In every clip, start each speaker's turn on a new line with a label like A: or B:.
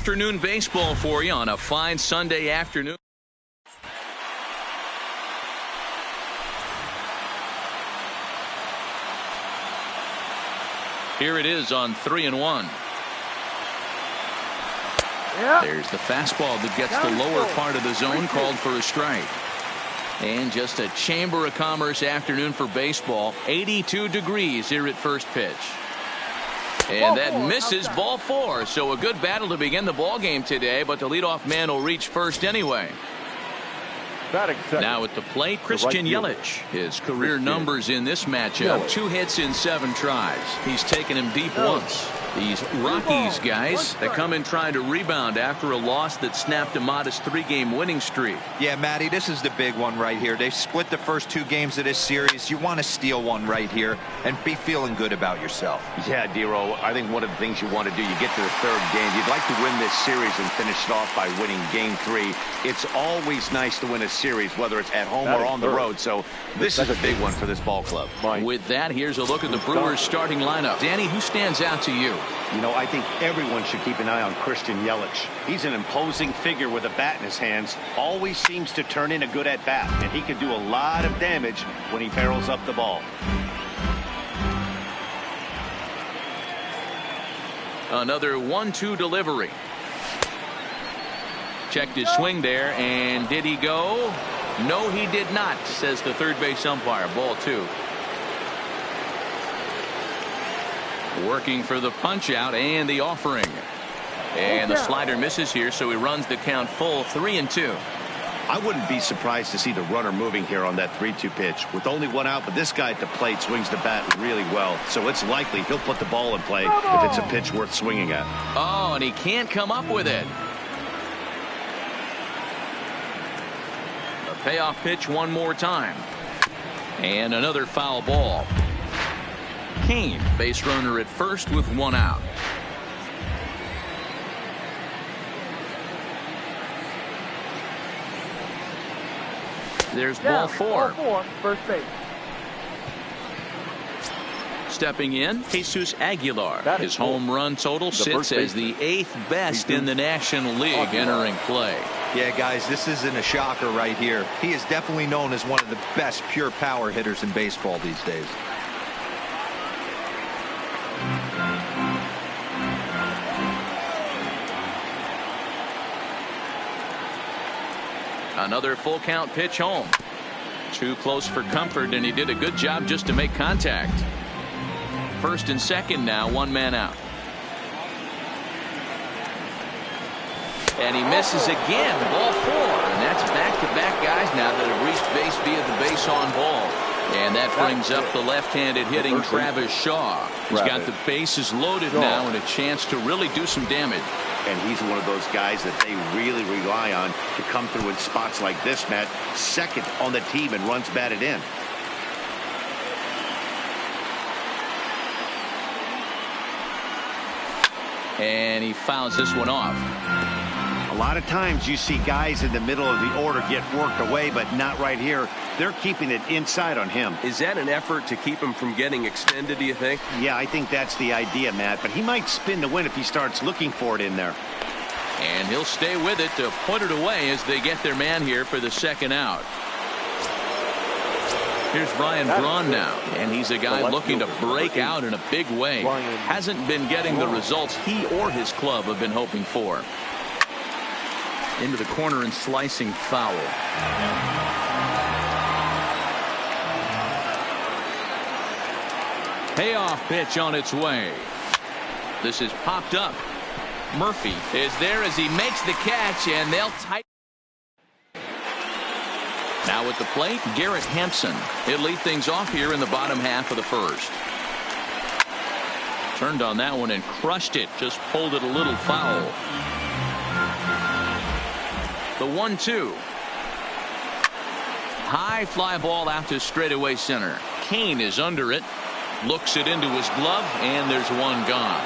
A: afternoon baseball for you on a fine Sunday afternoon. Here it is on 3-1.
B: Yep.
A: There's the fastball that gets the lower part of the zone, called for a strike. And just a Chamber of Commerce afternoon for baseball. 82 degrees here at first pitch. And that misses, ball 4. So a good battle to begin the ball game today, but the leadoff man will reach first anyway. Now at the plate, Christian Yelich. His career numbers in this matchup: 2 hits in 7 tries. He's taken him deep once. These Rockies guys, they come in trying to rebound after a loss that snapped a modest 3-game winning streak.
C: Yeah, Matty, this is the big one right here. They've split the first 2 games of this series. You want to steal one right here and be feeling good about yourself.
D: Yeah, Dero, I think one of the things you want to do, you get to the 3rd game, you'd like to win this series and finish it off by winning game 3. It's always nice to win a series, whether it's at home or on the road. So this is a big one for this ball club.
A: With that, here's a look at the Brewers starting lineup. Danny, who stands out to you?
E: You know, I think everyone should keep an eye on Christian Yelich. He's an imposing figure with a bat in his hands. Always seems to turn in a good at-bat, and he can do a lot of damage when he barrels up the ball.
A: Another 1-2 delivery. Checked his swing there, and did he go? No, he did not, says the third base umpire. Ball 2. Working for the punch out and the offering. And the slider misses here, so he runs the count full. 3-2.
E: I wouldn't be surprised to see the runner moving here on that 3-2 pitch. With only 1 out, but this guy at the plate swings the bat really well, so it's likely he'll put the ball in play if it's a pitch worth swinging at.
A: Oh, and he can't come up with it. A payoff pitch one more time. And another foul ball. Kane, base runner at first with 1 out. There's ball 4.
B: First base.
A: Stepping in, Jesus Aguilar. His home run total sits as the 8th best in the National League entering play.
C: Yeah, guys, this isn't a shocker right here. He is definitely known as one of the best pure power hitters in baseball these days.
A: Another full count pitch home. Too close for comfort, and he did a good job just to make contact. First and second now, 1 man out. And he misses again. Ball 4. And that's back-to-back guys now that have reached base via the base on ball. And that brings up the left-handed hitting Travis Shaw. He's got the bases loaded now and a chance to really do some damage.
E: And he's one of those guys that they really rely on to come through in spots like this, Matt. 2nd on the team and runs batted in.
A: And he fouls this one off.
E: A lot of times you see guys in the middle of the order get worked away, but not right here. They're keeping it inside on him.
F: Is that an effort to keep him from getting extended, do you think?
E: Yeah, I think that's the idea, Matt. But he might spin to win if he starts looking for it in there.
A: And he'll stay with it to put it away as they get their man here for the 2nd out. Here's Brian Braun now, and he's a guy looking to break out in a big way. Hasn't been getting the results he or his club have been hoping for. Into the corner and slicing foul. Payoff pitch on its way. This is popped up. Murphy is there as he makes the catch, and they'll tighten. Now at the plate, Garrett Hampson. He'll lead things off here in the bottom half of the 1st. Turned on that one and crushed it. Just pulled it a little foul. The 1-2. High fly ball out to straightaway center. Kane is under it. Looks it into his glove, and there's one gone.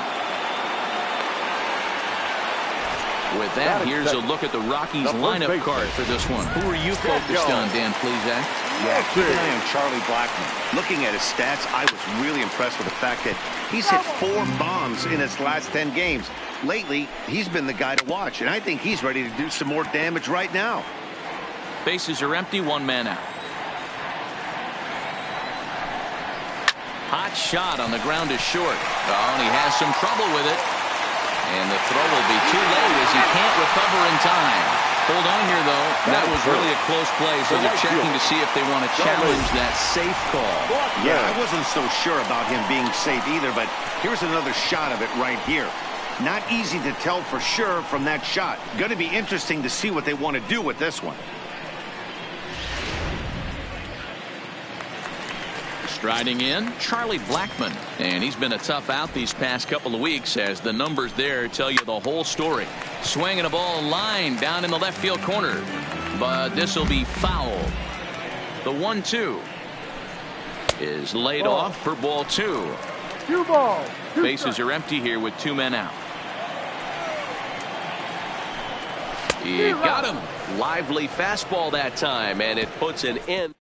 A: With that, here's a look at the Rockies lineup card for this one. Who are you focused on, Dan Plesac?
E: Yeah, keep an eye on Charlie Blackmon. Looking at his stats, I was really impressed with the fact that he's hit 4 bombs in his last 10 games. Lately, he's been the guy to watch, and I think he's ready to do some more damage right now.
A: Bases are empty, 1 man out. Hot shot on the ground is short. Oh, and he has some trouble with it. And the throw will be too late as he can't recover in time. Hold on here, though. That was really a close play, so they're checking to see if they want to challenge that safe call.
E: Yeah, I wasn't so sure about him being safe either, but here's another shot of it right here. Not easy to tell for sure from that shot. Going to be interesting to see what they want to do with this one.
A: Striding in, Charlie Blackmon. And he's been a tough out these past couple of weeks as the numbers there tell you the whole story. Swinging a ball line down in the left field corner. But this will be foul. The 1-2 is laid off for ball 2. Bases are empty here with 2 men out. He got him. Lively fastball that time, and it puts an end.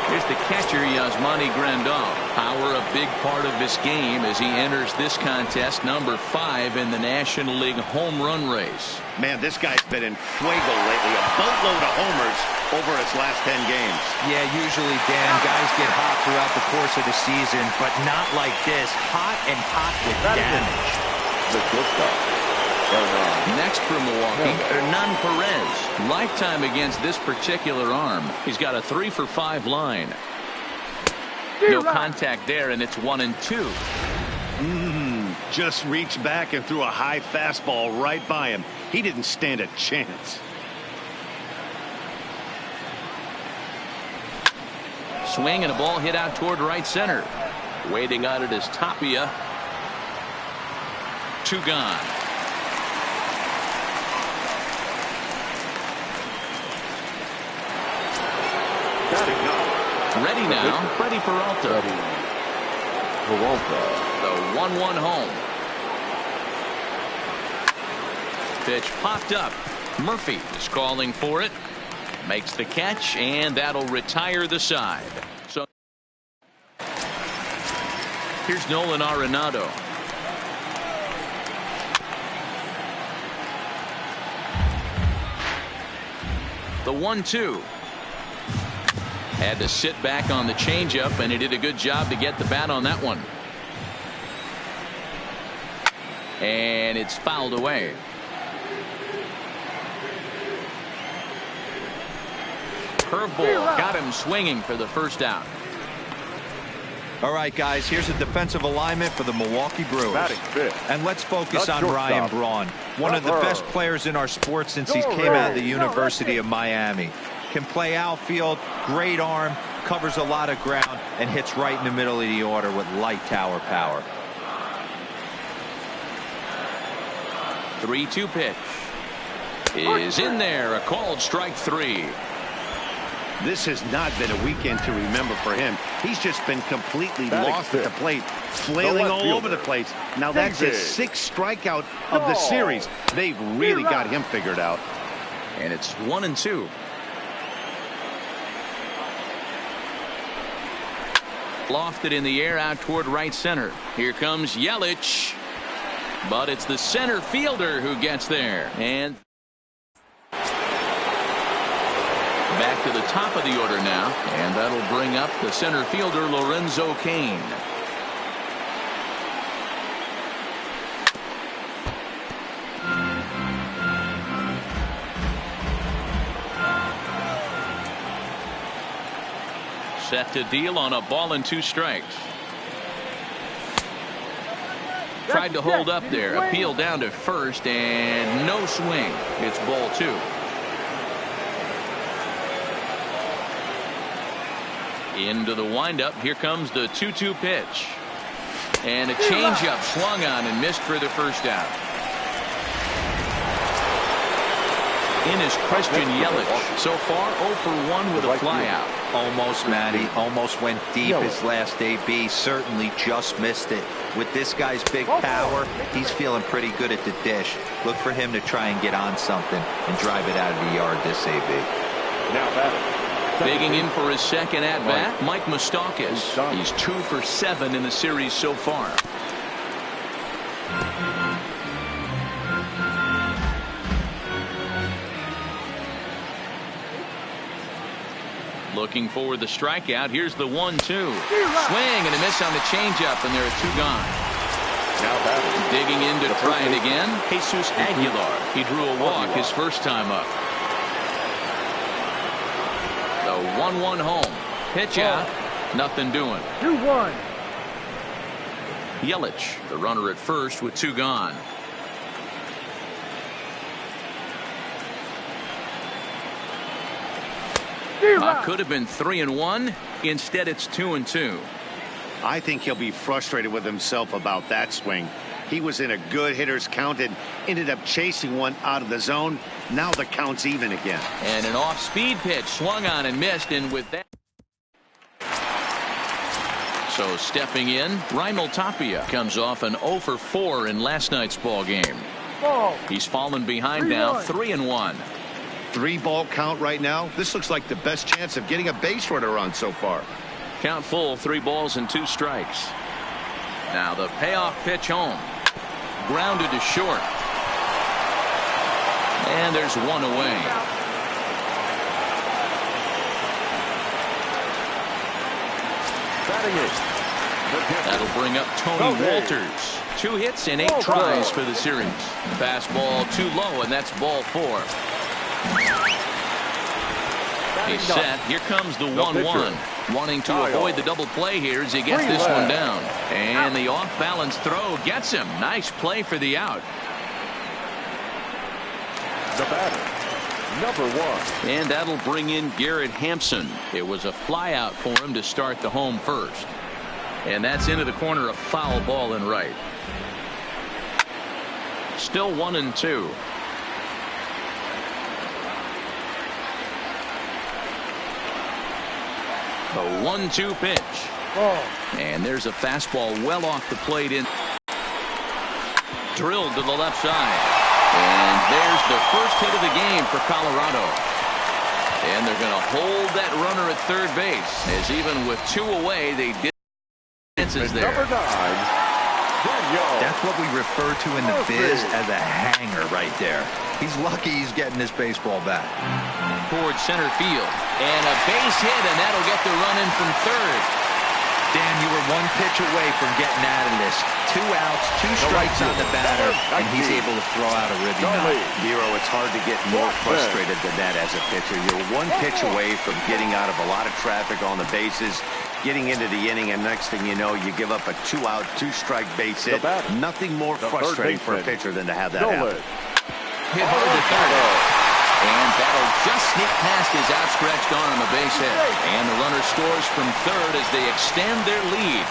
A: Here's the catcher, Yasmani Grandal. Power a big part of this game as he enters this contest, number 5 in the National League home run race.
E: Man, this guy's been in fuego lately. A boatload of homers over his last 10 games.
C: Yeah, usually, Dan, guys get hot throughout the course of the season, but not like this. Hot and hot with damage.
B: The good stuff.
A: Next for Milwaukee, Hernan Perez. Lifetime against this particular arm. He's got a 3-for-5 line. No contact there, and it's 1-2.
E: Just reached back and threw a high fastball right by him. He didn't stand a chance.
A: Swing and a ball hit out toward right center. Waiting on it is Tapia. 2 gone. Ready now, Freddie Peralta. The 1-1 home. Pitch popped up. Murphy is calling for it. Makes the catch, and that'll retire the side. So here's Nolan Arenado. The 1-2. Had to sit back on the changeup, and he did a good job to get the bat on that one. And it's fouled away. Curveball got him swinging for the first out.
C: All right, guys, here's a defensive alignment for the Milwaukee Brewers. And let's focus on Ryan Braun, one of the best players in our sport since he came out of the University of Miami. Can play outfield, great arm, covers a lot of ground, and hits right in the middle of the order with light tower power.
A: 3-2 pitch is in there, a called strike 3.
E: This has not been a weekend to remember for him. He's just been completely lost at the plate, flailing all over the place. Now that's his 6th strikeout of the series. They've really got him figured out.
A: And it's 1-2. Lofted in the air out toward right center. Here comes Yelich. But it's the center fielder who gets there. And back to the top of the order now. And that'll bring up the center fielder, Lorenzo Cain. Set to deal on a ball and 2 strikes. Tried to hold up there. Appeal down to first and no swing. It's ball 2. Into the windup. Here comes the 2-2 pitch. And a changeup swung on and missed for the first out. In is Christian Yelich. So far 0 for 1 with a flyout.
C: Almost, Matty. Almost went deep his last AB. Certainly just missed it. With this guy's big power, he's feeling pretty good at the dish. Look for him to try and get on something and drive it out of the yard this AB.
B: Now batting,
A: Digging in for his second at-bat, Mike Moustakas. He's 2 for 7 in the series so far. Looking for the strikeout. Here's the 1-2. Swing and a miss on the changeup, and there are 2 gone.
B: Now batting.
A: Digging in to try it again, Jesus Aguilar. He drew a walk his first time up. The 1-1 home. Pitch out. Nothing doing.
G: 2-1.
A: Yelich, the runner at first with 2 gone. Could have been 3-1. Instead, it's 2-2.
E: I think he'll be frustrated with himself about that swing. He was in a good hitter's count and ended up chasing one out of the zone. Now the count's even again.
A: And an off-speed pitch swung on and missed, and with that. So stepping in, Raimel Tapia comes off an 0 for 4 in last night's ball game. He's fallen behind now, 3-1.
E: 3-ball count right now. This looks like the best chance of getting a base runner on so far.
A: Count full, 3 balls and 2 strikes. Now the payoff pitch home. Grounded to short. And there's 1 away. That'll bring up Tony Walters. 2 hits and 8 tries for the series. Fastball too low, and that's ball 4. He's set. Here comes the 1-1. Wanting to avoid the double play here as he gets this one down. And the off-balance throw gets him. Nice play for the out.
B: The batter, number 1.
A: And that'll bring in Garrett Hampson. It was a fly out for him to start the home first. And that's into the corner, a foul ball and right. Still 1-2. A 1-2 pitch. And there's a fastball well off the plate in. Drilled to the left side. And there's the first hit of the game for Colorado. And they're going to hold that runner at third base, as even with 2 away, they did chances there.
B: Number 9.
C: That's what we refer to in the biz as a hanger right there. He's lucky he's getting this baseball back.
A: Towards center field. And a base hit, and that'll get the run in from third.
C: Dan, you were 1 pitch away from getting out of this. 2 outs, 2 strikes on the batter, and he's able to throw out a ribby knot.
D: Bureau, it's hard to get more frustrated than that as a pitcher. You're 1 pitch away from getting out of a lot of traffic on the bases, getting into the inning, and next thing you know, you give up a 2-out, 2-strike base hit. Nothing more frustrating for a pitcher than to have that happen.
A: Hit hard to third. And that'll just sneak past his outstretched arm, a base hit. And the runner scores from third as they extend their lead.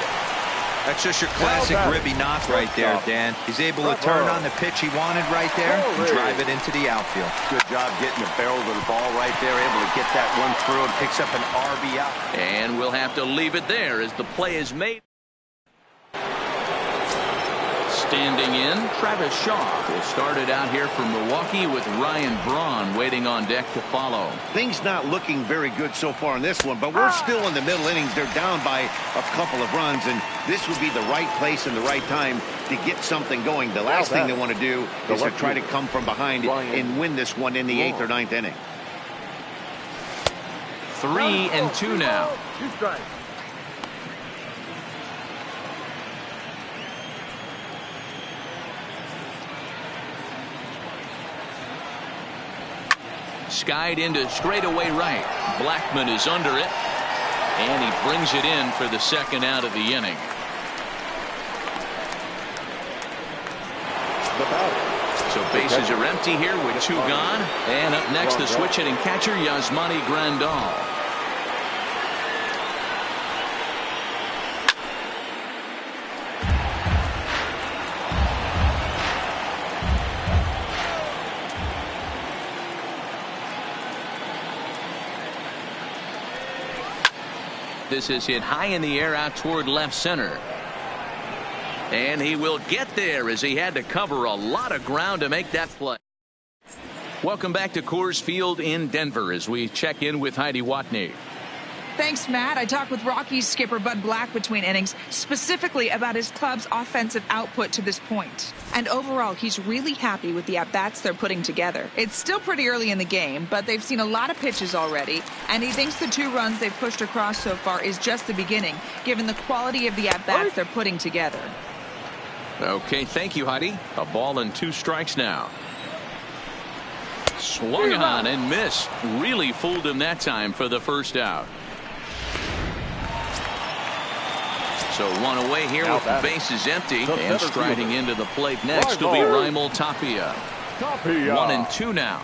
C: That's just your classic ribby knock right there, Dan. He's able to turn on the pitch he wanted right there and drive it into the outfield.
D: Good job getting the barrel of the ball right there, able to get that one through and picks up an RBI.
A: And we'll have to leave it there as the play is made. Standing in, Travis Shaw will start it out here from Milwaukee with Ryan Braun waiting on deck to follow.
E: Things not looking very good so far in this one, but we're still in the middle innings. They're down by a couple of runs, and this would be the right place and the right time to get something going. The last thing they want to do is to try to come from behind and win this one in the 8th or 9th inning.
A: 3-2 now.
G: 2 strikes.
A: Skied into straightaway right. Blackman is under it, and he brings it in for the second out of the inning. So bases are empty here with 2 gone. And up next, the switch hitting catcher, Yasmani Grandal. This is hit high in the air out toward left center. And he will get there as he had to cover a lot of ground to make that play. Welcome back to Coors Field in Denver as we check in with Heidi Watney.
G: Thanks, Matt. I talked with Rockies skipper Bud Black between innings, specifically about his club's offensive output to this point. And overall, he's really happy with the at-bats they're putting together. It's still pretty early in the game, but they've seen a lot of pitches already, and he thinks the 2 runs they've pushed across so far is just the beginning, given the quality of the at-bats they're putting together.
A: Okay, thank you, Heidi. A ball and 2 strikes now. Swung on and missed. Really fooled him that time for the first out. So 1 away here with the bases empty, and striding into the plate next will be Raimel Tapia. 1-2 now.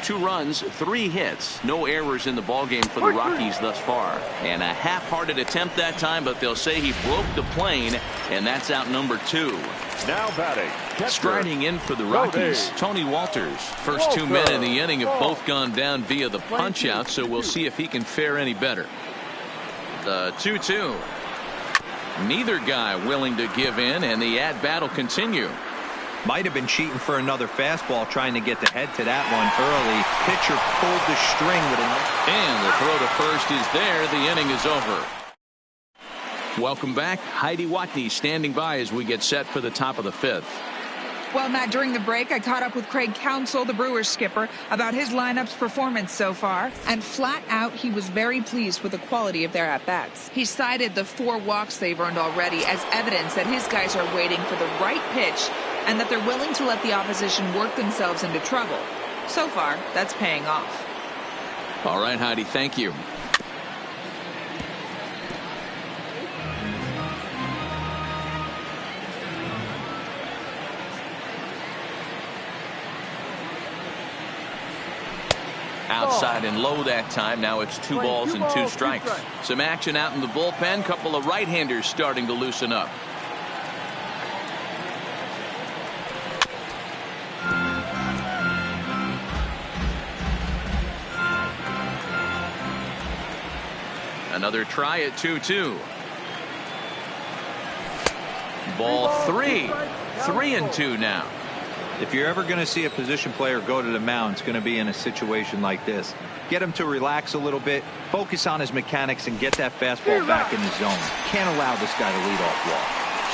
A: 2 runs, 3 hits, no errors in the ballgame for the Rockies thus far. And a half-hearted attempt that time, but they'll say he broke the plane, and that's out number 2.
B: Now batting.
A: Striding in for the Rockies, Tony Walters. First 2 men in the inning have both gone down via the punch-out, so we'll see if he can fare any better. The 2-2. Neither guy willing to give in, and the at-bat will continue.
C: Might have been cheating for another fastball, trying to get the head to that one early. Pitcher pulled the string with
A: and the throw to first is there. The inning is over. Welcome back. Heidi Watney standing by as we get set for the top of the 5th.
G: Well, Matt, during the break, I caught up with Craig Counsell, the Brewers skipper, about his lineup's performance so far. And flat out, he was very pleased with the quality of their at-bats. He cited the 4 walks they've earned already as evidence that his guys are waiting for the right pitch and that they're willing to let the opposition work themselves into trouble. So far, that's paying off.
A: All right, Heidi, thank you. Outside and low that time. Now it's 2 balls and 2 strikes. Some action out in the bullpen. Couple of right-handers starting to loosen up. Another try at 2-2. Ball 3. 3-2 now.
C: If you're ever going to see a position player go to the mound, it's going to be in a situation like this. Get him to relax a little bit, focus on his mechanics, and get that fastball back in the zone. Can't allow this guy to lead off walk.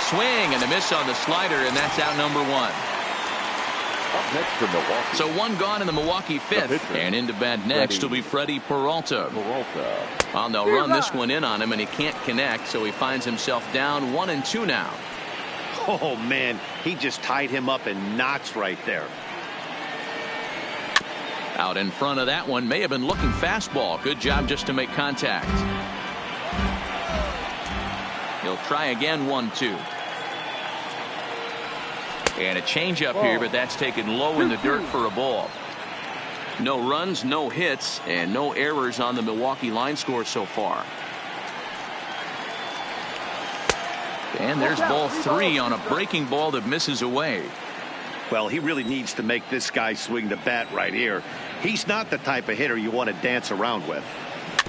A: Swing and a miss on the slider, and that's out number 1.
B: Up next for Milwaukee.
A: So 1 gone in the Milwaukee 5th, and into bat next will be Freddie Peralta. Well, they'll run this one in on him, and he can't connect, so he finds himself down 1-2 now.
E: Oh, man, he just tied him up in knots right there.
A: Out in front of that one, may have been looking fastball. Good job just to make contact. He'll try again, 1-2. And a changeup here, but that's taken low in the dirt for a ball. No runs, no hits, and no errors on the Milwaukee line score so far. And there's ball 3 on a breaking ball that misses away.
E: Well, he really needs to make this guy swing the bat right here. He's not the type of hitter you want to dance around with.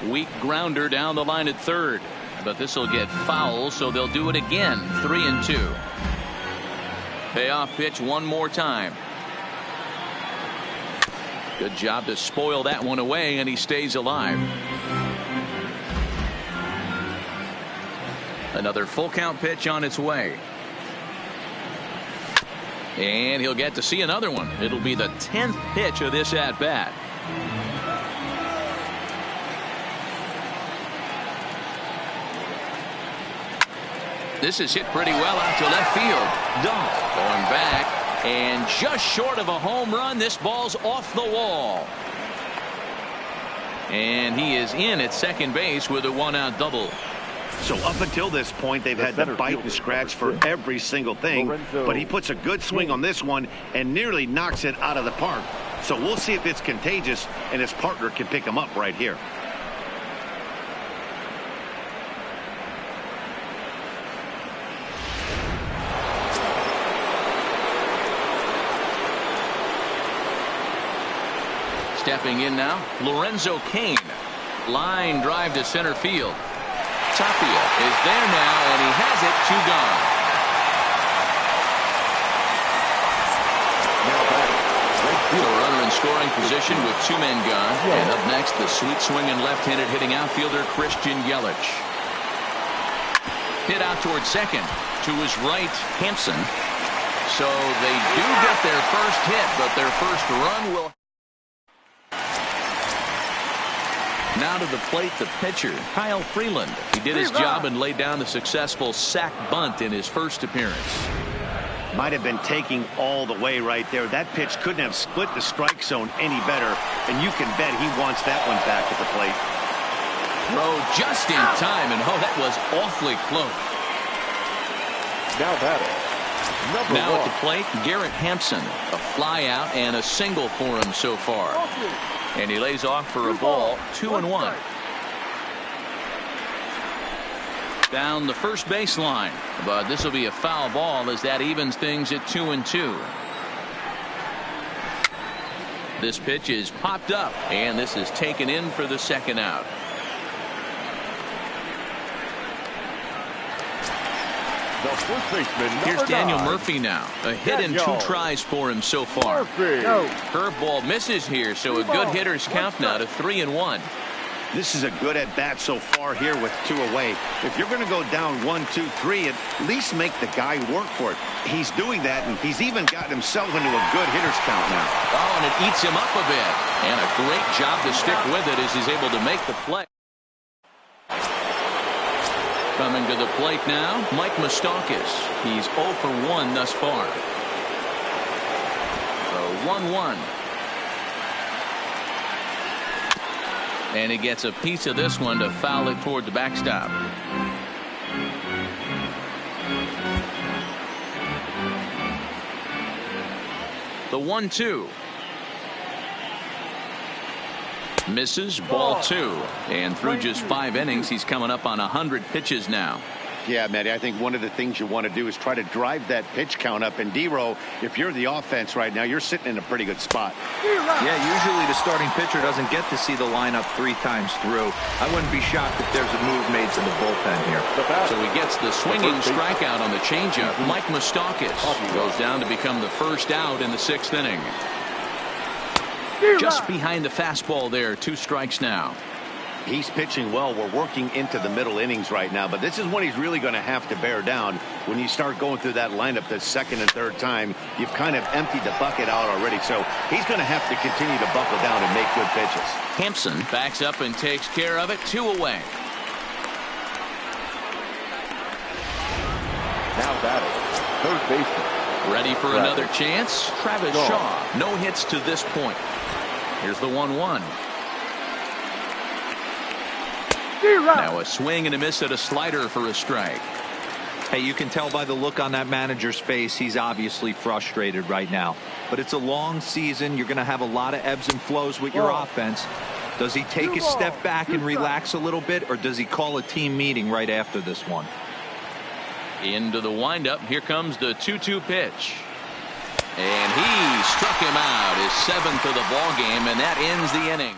A: Weak grounder down the line at third. But this will get foul, so they'll do it again. 3-2. Payoff pitch one more time. Good job to spoil that one away, and he stays alive. Another full count pitch on its way. And he'll get to see another one. It'll be the 10th pitch of this at bat. This is hit pretty well out to left field. Going back, and just short of a home run. This ball's off the wall. And he is in at second base with a 1-out double.
E: So up until this point, they've had to bite and scratch for every single thing. But he puts a good swing on this one and nearly knocks it out of the park. So we'll see if it's contagious and his partner can pick him up right here.
A: Stepping in now, Lorenzo Cain. Line drive to center field. Tapia is there now, and he has it. 2 gone. So runner scoring position with 2 men gone. And up next, the sweet swinging left-handed hitting outfielder Christian Yelich. Hit out towards second. To his right, Hampson. So they do get their first hit, but their first run will. Now to the plate, the pitcher, Kyle Freeland. He did his job and laid down the successful sac bunt in his first appearance.
E: Might have been taking all the way right there. That pitch couldn't have split the strike zone any better, and you can bet he wants that one back at the plate.
A: Throw just in time, and oh, that was awfully close.
B: Now batting.
A: Now at the plate, Garrett Hampson. A fly out and a single for him so far. And he lays off for a ball, 2-1. Down the first baseline, but this will be a foul ball as that evens things at 2-2. This pitch is popped up, and this is taken in for the second out.
B: The first baseman,
A: here's Daniel
B: 9.
A: Murphy now. A hit in 2 tries for him so far. Curveball misses here, so a good hitter's count now to 3-1.
E: This is a good at bat so far here with 2 away. If you're going to go down 1, 2, 3, at least make the guy work for it. He's doing that, and he's even gotten himself into a good hitter's count now.
A: Oh, and it eats him up a bit. And a great job to stick with it as he's able to make the play. Coming to the plate now, Mike Moustakas. He's 0 for 1 thus far. So 1-1. And he gets a piece of this one to foul it toward the backstop. The 1-2. Misses, ball 2. And through just 5 innings, he's coming up on 100 pitches now.
E: Yeah, Matty, I think one of the things you want to do is try to drive that pitch count up. And D-Row, if you're the offense right now, you're sitting in a pretty good spot.
C: Yeah, usually the starting pitcher doesn't get to see the lineup 3 times through. I wouldn't be shocked if there's a move made to the bullpen here.
A: So he gets the swinging strikeout on the changeup. Mike Moustakas goes down to become the first out in the 6th inning. Just behind the fastball there, 2 strikes now.
E: He's pitching well. We're working into the middle innings right now, but this is when he's really going to have to bear down. When you start going through that lineup the 2nd and 3rd time, you've kind of emptied the bucket out already, so he's going to have to continue to buckle down and make good pitches.
A: Hampson backs up and takes care of it. 2 away.
B: Now batting. Third baseman.
A: Ready for another chance? Travis Shaw. No hits to this point. Here's the 1-1. Now a swing and a miss at a slider for a strike.
C: Hey, you can tell by the look on that manager's face, he's obviously frustrated right now. But it's a long season. You're going to have a lot of ebbs and flows with your offense. Does he take a step back and relax a little bit, or does he call a team meeting right after this one?
A: Into the windup. Here comes the 2-2 pitch. And he struck him out, his 7th of the ball game, and that ends the inning.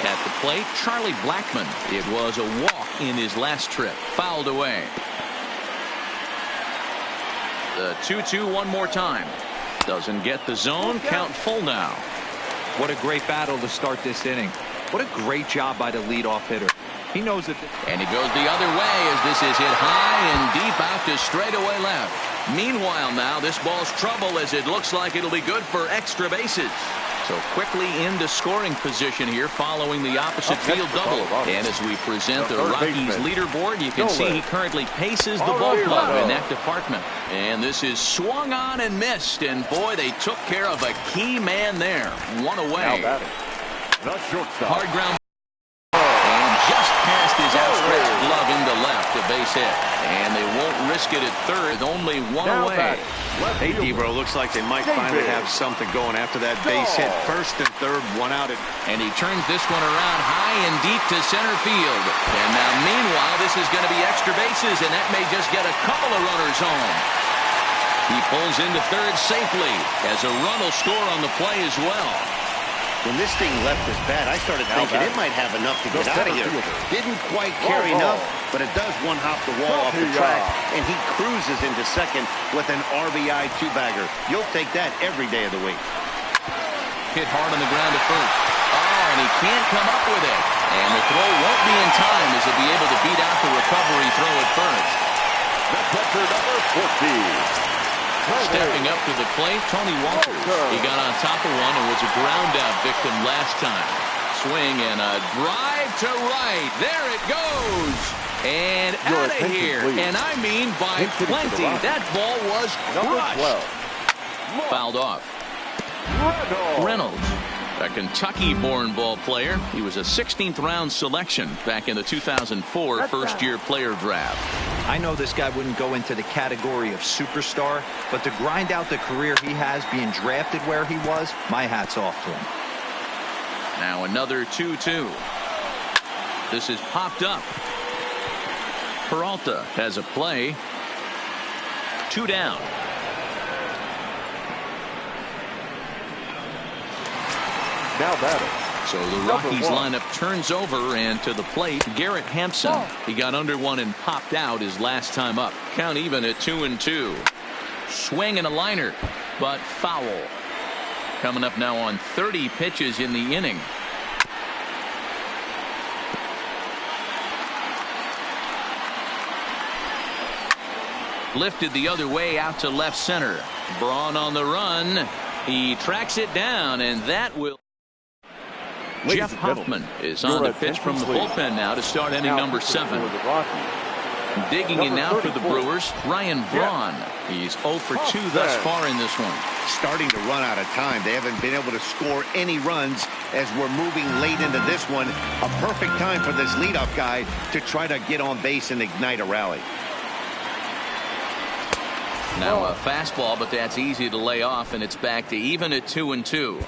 A: At the plate, Charlie Blackmon. It was a walk in his last trip. Fouled away. The 2-2 one more time. Doesn't get the zone. Count full now.
C: What a great battle to start this inning. What a great job by the leadoff hitter. He knows it.
A: And he goes the other way as this is hit high and deep out to straightaway left. Meanwhile now, this ball's trouble as it looks like it'll be good for extra bases. So quickly into scoring position here following the opposite field double. And as we present the Rockies leaderboard, you can see he currently paces the ball club in that department. And this is swung on and missed. And boy, they took care of a key man there. 1 away.
B: The shortstop.
A: Hard ground. And just past his outstretched glove into left, a base hit. And they won't risk it at third, only 1 away.
E: Hey, D-Bro, looks like they might finally have something going after that base hit. 1st and 3rd, 1 out.
A: And he turns this one around high and deep to center field. And now, meanwhile, this is going to be extra bases, and that may just get a couple of runners home. He pulls into third safely as a run will score on the play as well.
E: When this thing left his bat, I started thinking it might have enough to get out of here. Didn't quite carry enough, but it does one-hop the wall off the track, and he cruises into second with an RBI two-bagger. You'll take that every day of the week.
A: Hit hard on the ground at first. Oh, and he can't come up with it. And the throw won't be in time as he'll be able to beat out the recovery throw at first.
B: The catcher, number 14.
A: Stepping up to the plate, Tony Walters. He got on top of one and was a ground-out victim last time. Swing and a drive to right. There it goes. And out of here. Please. And I mean by plenty. That ball was crushed. Fouled off. Reynolds, a Kentucky-born ball player. He was a 16th round selection back in the 2004 first-year player draft.
C: I know this guy wouldn't go into the category of superstar, but to grind out the career he has being drafted where he was, my hat's off to him.
A: Now another 2-2. This is popped up. Peralta has a play. 2 down.
B: Now batting.
A: So the Rockies lineup turns over, and to the plate, Garrett Hampson. He got under one and popped out his last time up. Count even at 2-2. Swing and a liner, but foul. Coming up now on 30 pitches in the inning. Lifted the other way out to left center. Braun on the run. He tracks it down, and that will. Jeff Hoffman is on the pitch from the bullpen now to start inning number 7. Digging in now for the Brewers, Ryan Braun. He's 0 for 2 thus far in this one.
E: Starting to run out of time. They haven't been able to score any runs as we're moving late into this one. A perfect time for this leadoff guy to try to get on base and ignite a rally.
A: Now a fastball, but that's easy to lay off, and it's back to even at 2-2.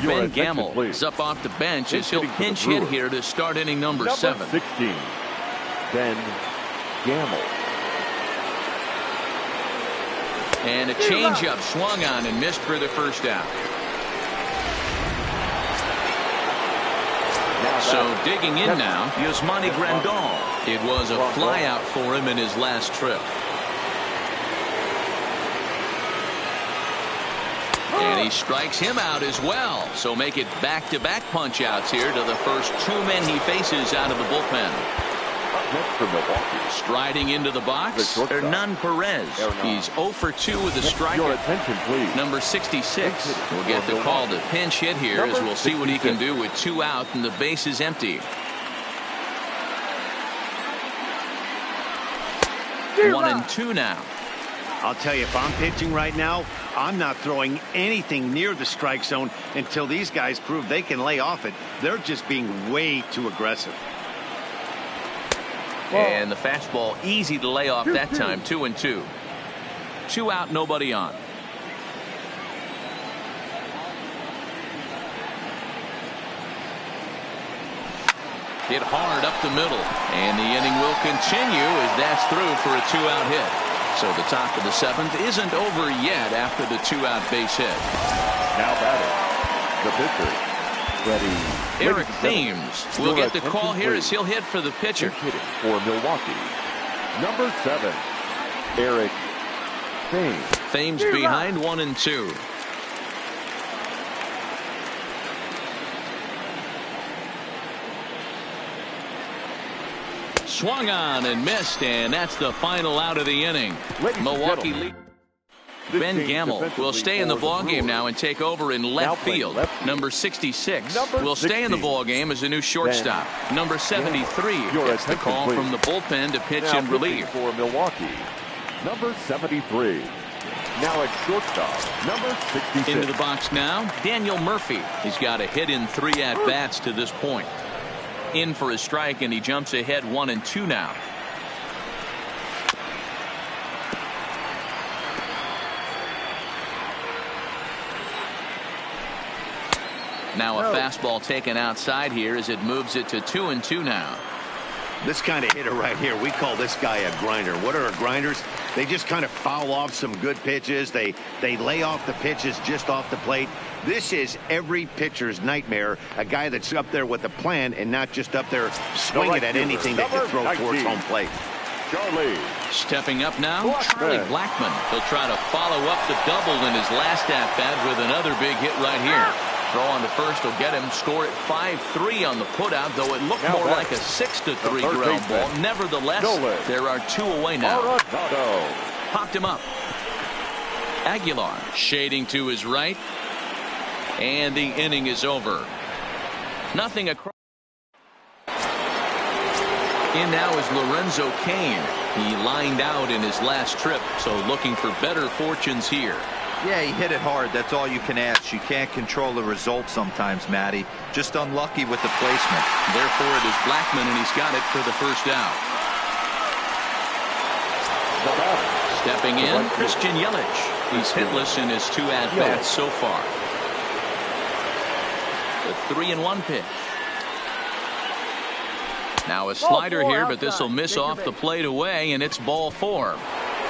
A: Ben Gamel is up off the bench as he'll pinch hit here to start inning number 7.
B: 16, Ben Gamel.
A: And a changeup swung on and missed for the first out. So digging in now, Yasmani Grandal. It was a flyout for him in his last trip. And he strikes him out as well. So make it back-to-back punch-outs here to the first 2 men he faces out of the bullpen.
B: Next for Milwaukee.
A: Striding into the box, Hernan Perez. He's 0 for 2 with a strikeout.
B: Your attention, please.
A: Number 66 will get the call to pinch hit here as we'll see what he can do with 2 out and the base is empty. 1-2 now.
E: I'll tell you, if I'm pitching right now, I'm not throwing anything near the strike zone until these guys prove they can lay off it. They're just being way too aggressive.
A: And the fastball easy to lay off that time. 2-2. 2 out, nobody on. Hit hard up the middle, and the inning will continue as that's through for a 2-out hit. So the top of the 7th isn't over yet after the 2-out base hit.
B: Now batting, the pitcher, ready.
A: Eric Thames will get the call here as he'll hit for the pitcher.
B: Hitting for Milwaukee, number 7, Eric Thames.
A: Thames behind 1-2. Swung on and missed, and that's the final out of the inning. Milwaukee lead. Ben Gamel will stay in the ballgame now and take over in left field. Number 66 will stay in the ballgame as a new shortstop. Number 73 gets the call from the bullpen to pitch in relief.
B: For Milwaukee, number 73. Now at shortstop, number 66.
A: Into the box now, Daniel Murphy. He's got a hit in 3 at-bats to this point. In for a strike, and he jumps ahead 1-2 now. Now a fastball taken outside here as it moves it to 2-2 now.
E: This kind of hitter right here, we call this guy a grinder. What are grinders? They just kind of foul off some good pitches. They lay off the pitches just off the plate. This is every pitcher's nightmare, a guy that's up there with a plan and not just up there swinging at anything that can throw towards home plate.
B: Charlie.
A: Stepping up now, Charlie Blackmon. He'll try to follow up the double in his last at-bat with another big hit right here. Throw on to first will get him. Score at 5-3 on the putout, though it looked more like a 6-3 ground ball. Nevertheless, there are 2 away now. Popped him up. Aguilar shading to his right. And the inning is over. Nothing across. In now is Lorenzo Cain. He lined out in his last trip, so looking for better fortunes here.
C: Yeah, he hit it hard. That's all you can ask. You can't control the result sometimes, Matty. Just unlucky with the placement.
A: Therefore, it is Blackmon, and he's got it for the first out. Stepping in, Christian Yelich. He's hitless in his 2 at-bats so far. The 3-1 pitch. Now a slider here, but this will miss off the plate away, and it's ball 4.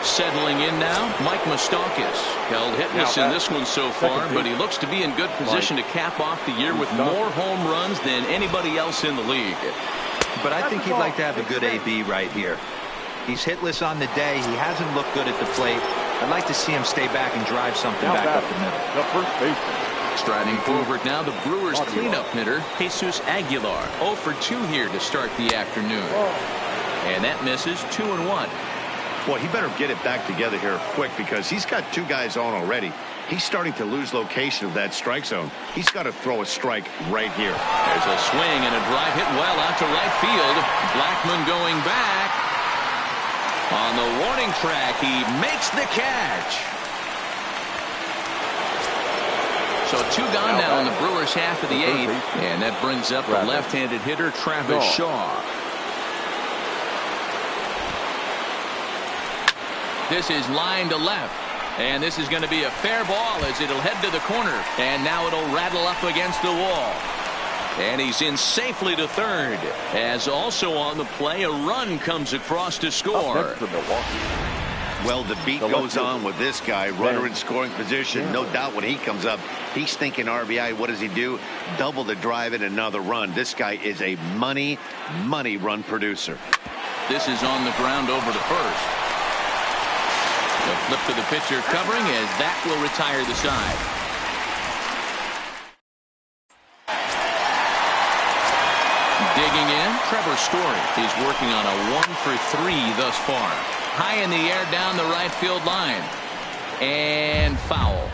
A: Settling in now, Mike Moustakas. Held hitless in this one so far, but he looks to be in good position to cap off the year with more home runs than anybody else in the league.
C: But I think he'd like to have a good AB right here. He's hitless on the day. He hasn't looked good at the plate. I'd like to see him stay back and drive something back up the middle.
B: The first baseman.
A: Striding forward now, the Brewers cleanup hitter, Jesus Aguilar. 0 for 2 here to start the afternoon. And that misses. 2-1.
E: Boy, he better get it back together here quick because he's got 2 guys on already. He's starting to lose location of that strike zone. He's got to throw a strike right here.
A: There's a swing and a drive hit well out to right field. Blackmon going back. On the warning track, he makes the catch. So 2 gone now in the Brewers half of the 8th. And that brings up the left-handed hitter, Travis Shaw. This is line to left. And this is going to be a fair ball as it'll head to the corner. And now it'll rattle up against the wall. And he's in safely to third. As also on the play, a run comes across to score.
E: Well, the beat goes on with this guy. Runner in scoring position. No doubt when he comes up, he's thinking RBI. What does he do? Double the drive and another run. This guy is a money run producer.
A: This is on the ground over to first. The flip to the pitcher covering as that will retire the side. Digging in, Trevor Story. He's working on a 1 for 3 thus far. High in the air down the right field line. And foul.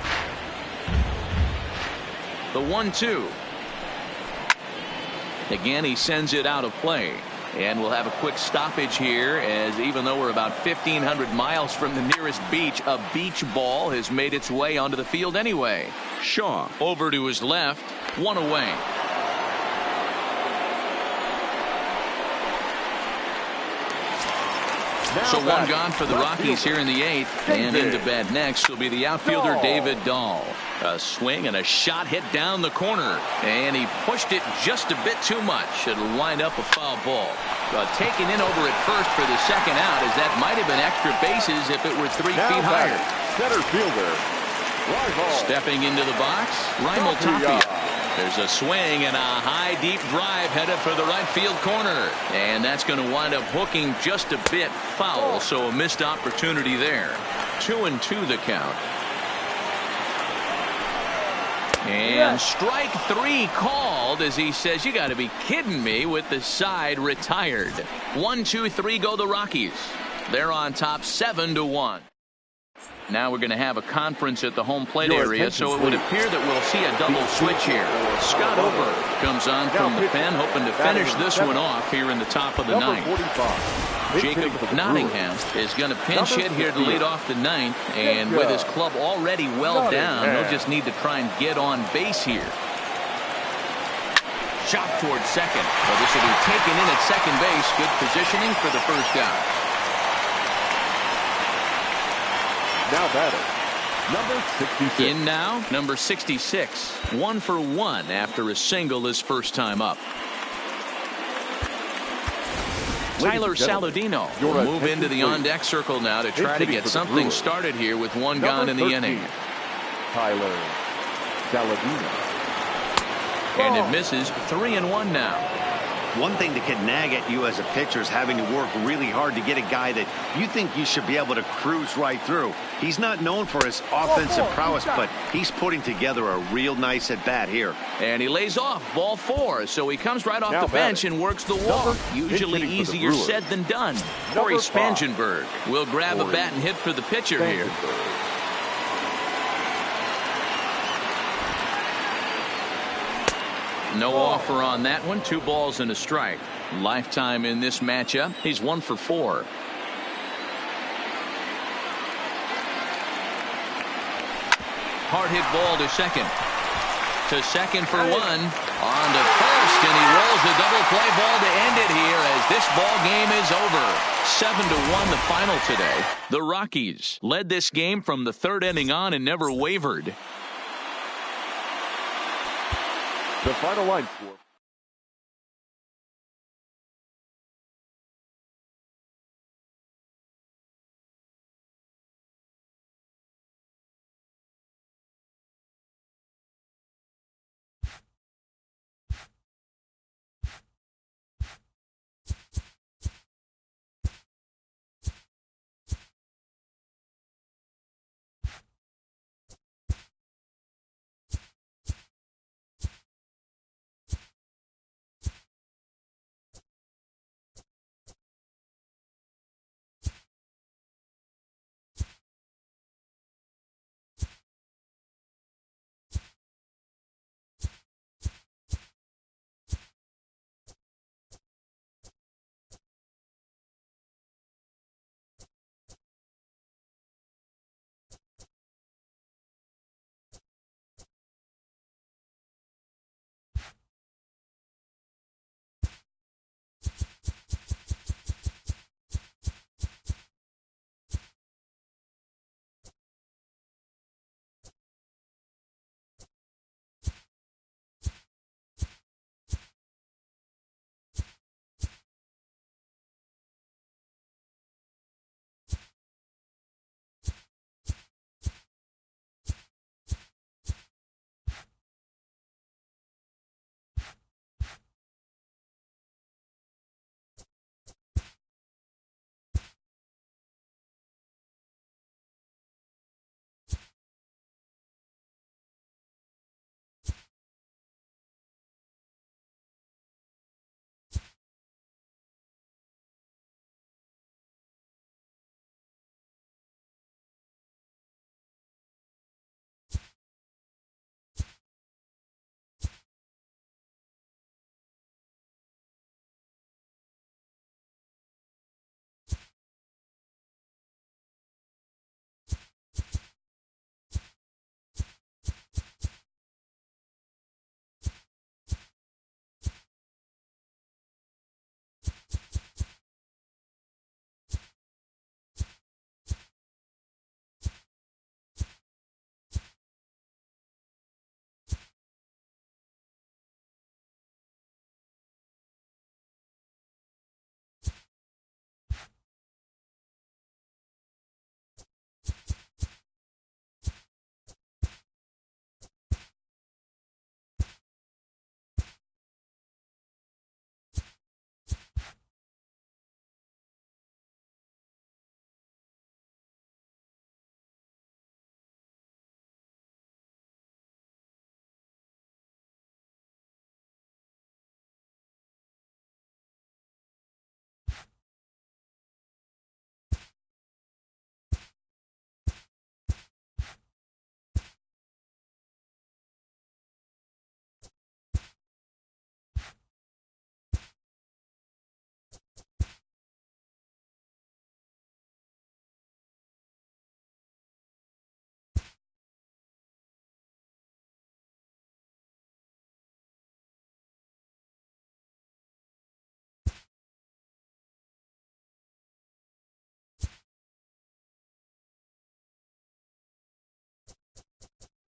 A: The 1-2. Again, he sends it out of play. And we'll have a quick stoppage here, as even though we're about 1,500 miles from the nearest beach, a beach ball has made its way onto the field anyway. Shaw over to his left, 1 away. So 1 gone for the Rockies here in the 8th. And into bat next will be the outfielder David Dahl. A swing and a shot hit down the corner. And he pushed it just a bit too much. It'll wind up a foul ball. Taken in over at first for the second out, as that might have been extra bases if it were 3 feet higher.
B: Center fielder.
A: Stepping into the box, Raimel Tapia. There's a swing and a high deep drive headed for the right field corner. And that's going to wind up hooking just a bit foul, so a missed opportunity there. 2-2 the count. And strike 3 called as he says, you got to be kidding me, with the side retired. 1-2-3 go the Rockies. They're on top 7-1. Now we're going to have a conference at the home plate area, so it would appear that we'll see a double switch here. Scott Ober comes on from the pen, hoping to finish this one off here in the top of the 9th. Jacob Nottingham is going to pinch hit here to lead off the 9th, and with his club already well down, he'll just need to try and get on base here. Shot towards second. Well, this will be taken in at second base. Good positioning for the first out.
B: Now batting, number 66.
A: In now, number 66. 1 for 1 after a single his first time up. Tyler Saladino will move into the on-deck circle now to try to get something started here with one gone in the inning.
B: Tyler Saladino.
A: And it misses. 3-1 now.
E: One thing that can nag at you as a pitcher is having to work really hard to get a guy that you think you should be able to cruise right through. He's not known for his offensive prowess, but he's putting together a real nice at-bat here.
A: And he lays off, ball 4, so he comes right off the bench and works the walk. Usually easier said than done. Corey Spangenberg will grab a bat and hit for the pitcher here. No offer on that one. 2 balls and a strike. Lifetime in this matchup. He's 1 for 4. Hard hit ball to second. To second for 1. On to first, and he rolls a double play ball to end it here as this ball game is over. 7-1 the final today. The Rockies led this game from the 3rd inning on and never wavered.
B: The final line score.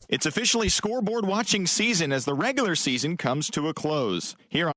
H: It's officially scoreboard watching season as the regular season comes to a close. Here on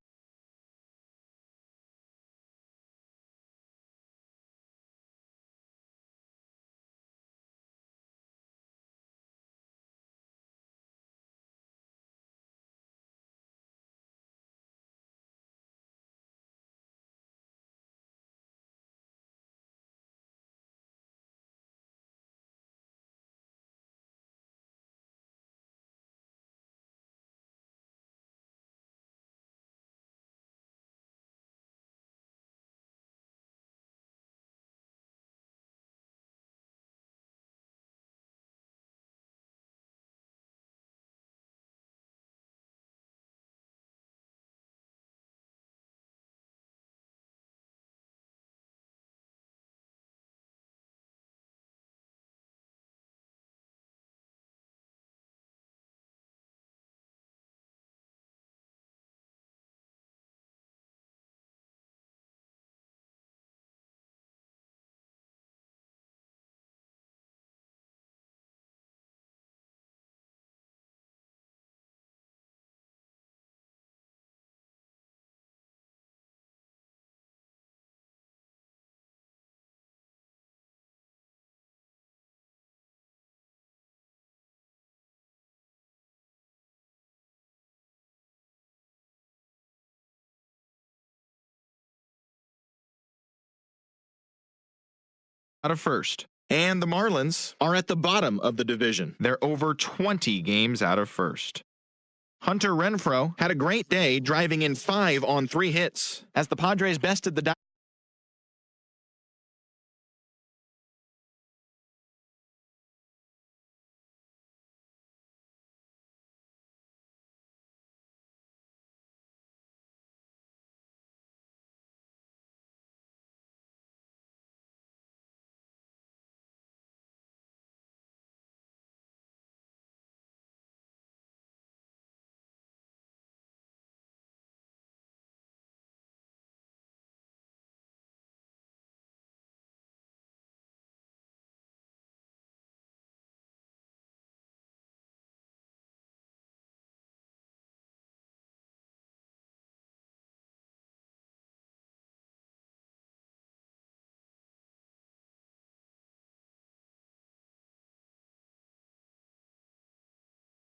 H: out of first. And the Marlins are at the bottom of the division. They're over 20 games out of first. Hunter Renfroe had a great day, driving in 5 on 3 hits as the Padres bested the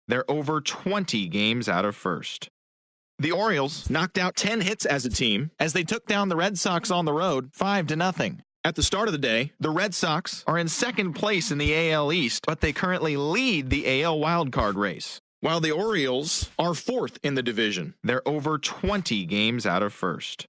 H: They're over 20 games out of first. The Orioles knocked out 10 hits as a team as they took down the Red Sox on the road 5-0. At the start of the day, the Red Sox are in second place in the AL East, but they currently lead the AL wildcard race, while the Orioles are 4th in the division. They're over 20 games out of first.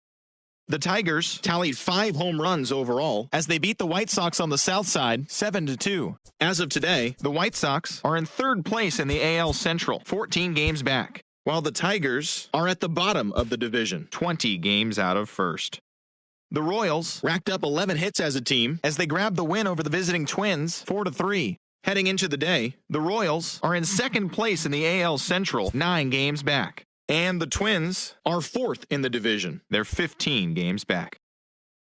H: The Tigers tallied 5 home runs overall as they beat the White Sox on the south side 7-2. As of today, the White Sox are in 3rd place in the AL Central, 14 games back, while the Tigers are at the bottom of the division, 20 games out of first. The Royals racked up 11 hits as a team as they grabbed the win over the visiting Twins 4-3. Heading into the day, the Royals are in 2nd place in the AL Central, 9 games back. And the Twins are 4th in the division. They're 15 games back.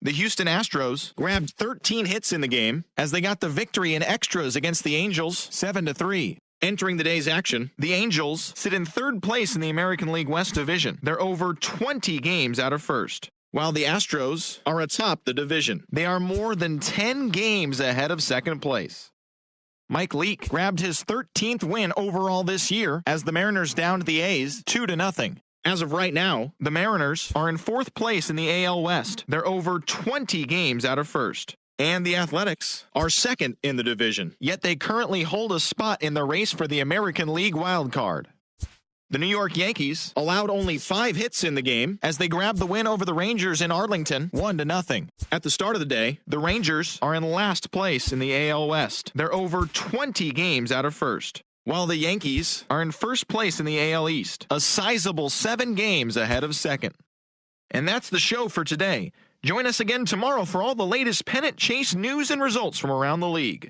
H: The Houston Astros grabbed 13 hits in the game as they got the victory in extras against the Angels 7-3. Entering the day's action, the Angels sit in 3rd place in the American League West Division. They're over 20 games out of first, while the Astros are atop the division. They are more than 10 games ahead of 2nd place. Mike Leake grabbed his 13th win overall this year as the Mariners downed the A's 2-0. As of right now, the Mariners are in 4th place in the AL West. They're over 20 games out of first. And the Athletics are 2nd in the division, yet they currently hold a spot in the race for the American League wild card. The New York Yankees allowed only 5 hits in the game as they grabbed the win over the Rangers in Arlington 1-0. At the start of the day, the Rangers are in last place in the AL West. They're over 20 games out of first, while the Yankees are in 1st place in the AL East, a sizable 7 games ahead of 2nd. And that's the show for today. Join us again tomorrow for all the latest pennant chase news and results from around the league.